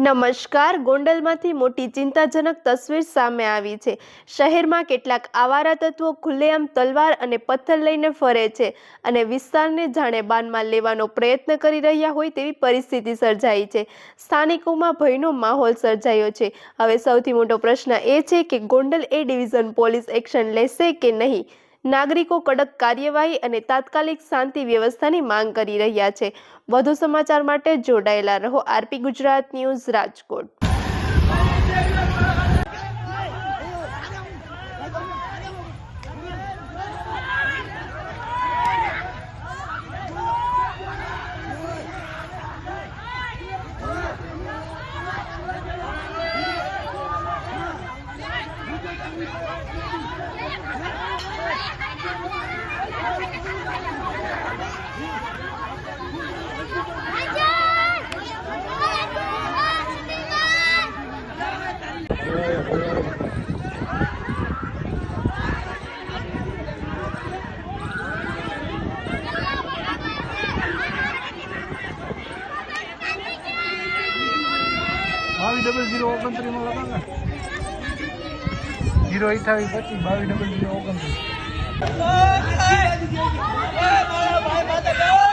નમસ્કાર. ગોંડલમાંથી મોટી ચિંતાજનક તસવીર સામે આવી છે. શહેરમાં કેટલાક આવારા તત્વો ખુલ્લેઆમ તલવાર અને પથ્થર લઈને ફરે છે અને વિસ્તારને જાણે બાનમાં લેવાનો પ્રયત્ન કરી રહ્યા હોય તેવી પરિસ્થિતિ સર્જાઈ છે. સ્થાનિકોમાં ભયનો માહોલ સર્જાયો છે. હવે સૌથી મોટો પ્રશ્ન એ છે કે ગોંડલ એ ડિવિઝન પોલીસ એક્શન લેશે કે નહીં. નાગરિકો કડક કાર્યવાહી અને તાત્કાલિક શાંતિ વ્યવસ્થાની માંગ કરી રહ્યા છે. વધુ સમાચાર માટે જોડાયેલા રહો. RP Gujarat news, Rajkot. બાવીસ 0029 માં લખો ને 02825 22 0029.